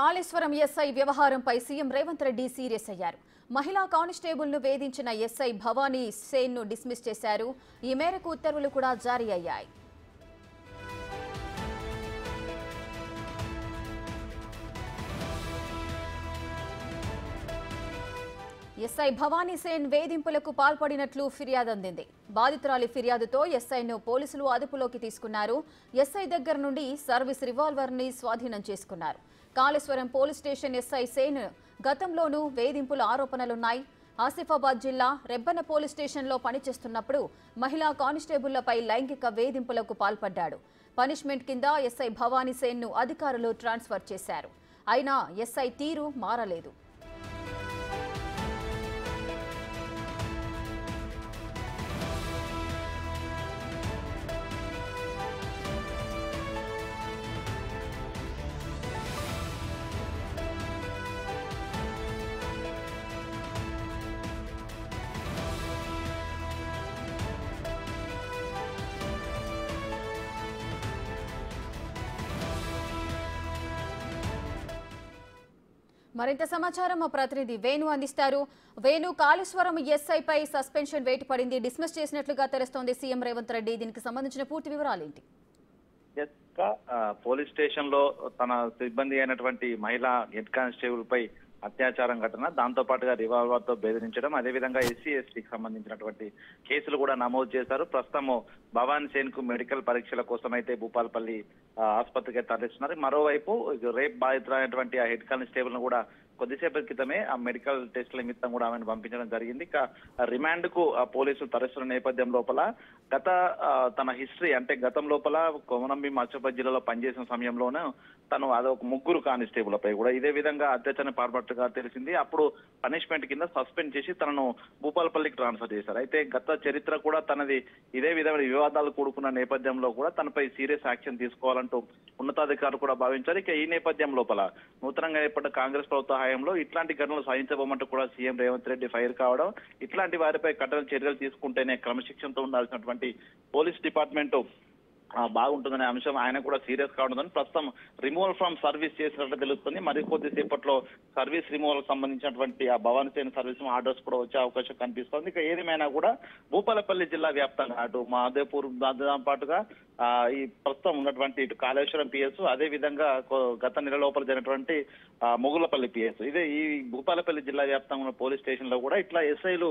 Kaleshwaram SI వ్యవహారంపై CM Revanth Reddy serious అయ్యారు. మహిళా కానిస్టేబుల్ ను వేధించిన ఎస్ఐ భవానీ సేన్ ను డిస్మిస్ చేశారు. ఈ మేరకు ఉత్తర్వులు కూడా జారీ అయ్యాయి. ఎస్ఐ భవానీ సేన్ వేధింపులకు పాల్పడినట్లు ఫిర్యాదు అందింది. బాధితురాలి ఫిర్యాదుతో ఎస్ఐను పోలీసులు అదుపులోకి తీసుకున్నారు. ఎస్ఐ దగ్గర నుండి సర్వీస్ రివాల్వర్ ని స్వాధీనం చేసుకున్నారు. Kaleshwaram police station SI Sen గతంలోనూ వేధింపుల ఆరోపణలున్నాయి. ఆసిఫాబాద్ జిల్లా రెబ్బన పోలీస్ స్టేషన్లో పనిచేస్తున్నప్పుడు మహిళా కానిస్టేబుళ్లపై లైంగిక వేధింపులకు పాల్పడ్డాడు. పనిష్మెంట్ కింద ఎస్ఐ భవానీ సేన్ ను అధికారులు ట్రాన్స్ఫర్ చేశారు. అయినా ఎస్ఐ తీరు మారలేదు. మరింత సమాచారం మా ప్రతినిధి వేణు అందిస్తారు. వేణు, కాళేశ్వరం ఎస్ఐపై సస్పెన్షన్ వేటు పడింది, డిస్మిస్ చేసినట్లుగా తెలుస్తోంది సీఎం రేవంత్ రెడ్డి. దీనికి సంబంధించిన పూర్తి వివరాలు ఏంటి? పోలీస్ స్టేషన్ లో తన సిబ్బంది అయినటువంటి మహిళా హెడ్ కానిస్టేబుల్ పై అత్యాచారం ఘటన, దాంతో పాటుగా రివాల్వర్ తో బెదిరించడం, అదేవిధంగా ఎస్సీ ఎస్టీకి సంబంధించినటువంటి కేసులు కూడా నమోదు చేశారు. ప్రస్తుతం భవానీ సేన్ కు మెడికల్ పరీక్షల కోసం అయితే భూపాలపల్లి ఆసుపత్రికి తరలిస్తున్నారు. మరోవైపు రేప్ బాధితులైనటువంటి ఆ హెడ్ కానిస్టేబుల్ ను కూడా కొద్దిసేపటి క్రితమే ఆ మెడికల్ టెస్టుల నిమిత్తం కూడా ఆమెను పంపించడం జరిగింది. ఇక రిమాండ్ కు పోలీసులు తరలిస్తున్న నేపథ్యం లోపల తన హిస్టరీ అంటే గతం లోపల కొమరంభీం ఆసిఫాబాద్ జిల్లాలో పనిచేసిన సమయంలోనే తను అదొక ముగ్గురు కానిస్టేబుల్పై కూడా ఇదే విధంగా అత్యాచారం పాల్పట్టుగా తెలిసింది. అప్పుడు పనిష్మెంట్ కింద సస్పెండ్ చేసి తనను భూపాలపల్లికి ట్రాన్స్ఫర్ చేశారు. అయితే గత చరిత్ర కూడా తనది ఇదే విధమైన వివాదాలు కూడుకున్న నేపథ్యంలో కూడా తనపై సీరియస్ యాక్షన్ తీసుకోవాలంటూ ఉన్నతాధికారులు కూడా భావించారు. ఇక ఈ నేపథ్యం లోపల నూతనంగా ఏర్పడ్డ కాంగ్రెస్ ప్రభుత్వ హయాంలో ఇట్లాంటి ఘటనలు సహించబోమంటూ కూడా సీఎం రేవంత్ రెడ్డి ఫైర్ కావడం, ఇట్లాంటి వారిపై కఠిన చర్యలు తీసుకుంటేనే క్రమశిక్షణతో ఉండాల్సినటువంటి పోలీస్ డిపార్ట్మెంట్ బాగుంటుందనే అంశం ఆయన కూడా సీరియస్ కావడం ప్రస్తుతం రిమూవల్ ఫ్రమ్ సర్వీస్ చేసినట్టు తెలుస్తుంది. మరి కొద్దిసేపట్లో సర్వీస్ రిమూవల్ సంబంధించినటువంటి ఆ భవానీ సేన్ సర్వీస్ ఆర్డర్స్ కూడా వచ్చే అవకాశం కనిపిస్తోంది. ఇక ఏదేమైనా కూడా భూపాలపల్లి జిల్లా వ్యాప్తంగా అటు మహదేవ్పూర్ దాంతో పాటుగా ఈ ప్రస్తుతం ఉన్నటువంటి ఇటు కాళేశ్వరం పిఎస్, అదే విధంగా గత నెల లోపల జరిగినటువంటి మొగులపల్లి పిఎస్, ఇదే ఈ భూపాలపల్లి జిల్లా వ్యాప్తంగా ఉన్న పోలీస్ స్టేషన్ లో కూడా ఇట్లా ఎస్ఐలు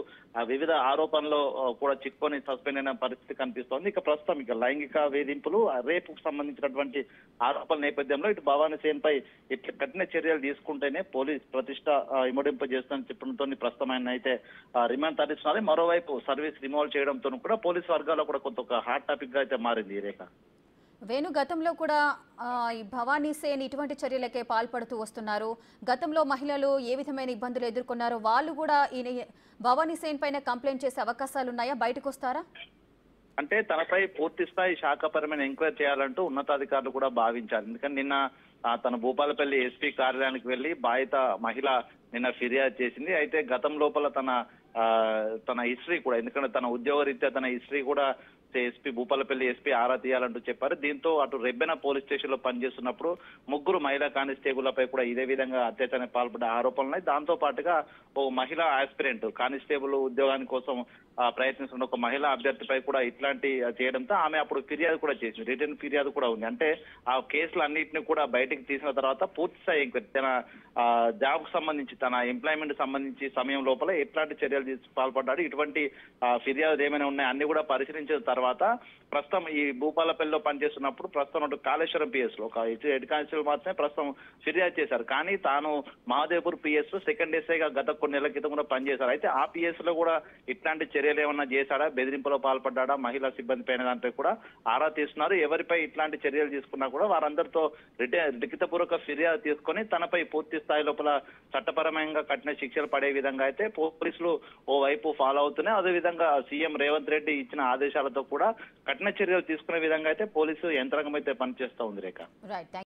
వివిధ ఆరోపణలో కూడా చిక్కుకొని సస్పెండ్ అయిన పరిస్థితి కనిపిస్తోంది. ఇక ప్రస్తుతం ఇక లైంగిక వేధింపులు, రేపుకు సంబంధించినటువంటి ఆరోపణల నేపథ్యంలో ఇటు భవానీ సేన్ పై ఇట్లా కఠిన చర్యలు తీసుకుంటేనే పోలీస్ ప్రతిష్ట ఇమడింపజేస్తుందని చెప్పడంతో ప్రస్తుతం ఆయన అయితే రిమాండ్ తరలిస్తున్నారు. మరోవైపు సర్వీస్ రిమూవల్ చేయడంతో కూడా పోలీస్ వర్గాల్లో కూడా కొంత ఒక హాట్ టాపిక్ గా అయితే మారింది ఈ రేఖ. వేణు, గతంలో కూడా ఈ భవానీ సేన్ ఇటువంటి చర్యలకే పాల్పడుతూ వస్తున్నారు. గతంలో మహిళలు ఏ విధమైన ఇబ్బందులు ఎదుర్కొన్నారో వాళ్ళు కూడా ఈ భవానీ సేన్ పైన కంప్లైంట్ చేసే అవకాశాలు ఉన్నాయా? బయటకు వస్తారా? అంటే తనపై పూర్తి స్థాయి శాఖపరమైన ఎంక్వైరీ చేయాలంటూ ఉన్నతాధికారులు కూడా భావించారు. ఎందుకంటే నిన్న తన భూపాలపల్లి ఎస్పీ కార్యాలయానికి వెళ్లి బాధిత మహిళ నిన్న ఫిర్యాదు చేసింది. అయితే గతం లోపల తన హిస్టరీ కూడా, ఎందుకంటే తన ఉద్యోగరీత్యా తన హిస్టరీ కూడా ఎస్పీ భూపాలపల్లి ఎస్పీ ఆరా తీయాలంటూ చెప్పారు. దీంతో అటు రెబ్బెన పోలీస్ స్టేషన్ లో పనిచేస్తున్నప్పుడు ముగ్గురు మహిళా కానిస్టేబుళ్లపై కూడా ఇదే విధంగా అత్యాచారం పాల్పడ్డ ఆరోపణలున్నాయి. దాంతో పాటుగా ఓ మహిళా ఆస్పిరెంట్ కానిస్టేబుల్ ఉద్యోగాని కోసం ప్రయత్నిస్తున్న ఒక మహిళా అభ్యర్థిపై కూడా ఇట్లాంటి చేయడంతో ఆమె అప్పుడు ఫిర్యాదు కూడా చేసింది. రిటర్న్ ఫిర్యాదు కూడా ఉంది. అంటే ఆ కేసులు అన్నింటినీ కూడా బయటకు తీసిన తర్వాత పూర్తి స్థాయి తన జాబ్ కు సంబంధించి, తన ఎంప్లాయ్మెంట్ సంబంధించి సమయం లోపల ఎట్లాంటి చర్యలు పాల్పడ్డాడు, ఇటువంటి ఫిర్యాదులు ఏమైనా ఉన్నాయి అన్ని కూడా పరిశీలించిన తర్వాత ప్రస్తుతం ఈ భూపాలపల్లిలో పనిచేస్తున్నప్పుడు ప్రస్తుతం అటు కాళేశ్వరం పిఎస్ లో ఒక హెడ్ కానిస్టేబుల్ మాత్రమే ప్రస్తుతం ఫిర్యాదు చేశారు. కానీ తాను మహదేవ్పూర్ పిఎస్ సెకండ్ ఎస్ఐగా గత కొన్ని నెలల క్రితం కూడా పనిచేశారు. అయితే ఆ పిఎస్ లో కూడా ఇట్లాంటి చర్యలు ఏమన్నా చేశాడా, బెదిరింపులో పాల్పడ్డా, మహిళా సిబ్బంది పైన దానిపై కూడా ఆరా తీస్తున్నారు. ఎవరిపై ఇట్లాంటి చర్యలు తీసుకున్నా కూడా వారందరితో లిఖితపూర్వక ఫిర్యాదు తీసుకొని తనపై పూర్తి స్థాయి లోపల చట్టపరమైన కఠిన శిక్షలు పడే విధంగా అయితే పోలీసులు ఓవైపు ఫాలో అవుతున్నాయి. అదేవిధంగా సీఎం రేవంత్ రెడ్డి ఇచ్చిన ఆదేశాలతో కూడా కఠిన చర్యలు తీసుకునే విధంగా అయితే పోలీసు యంత్రాంగం అయితే పనిచేస్తూ ఉంది రేఖ.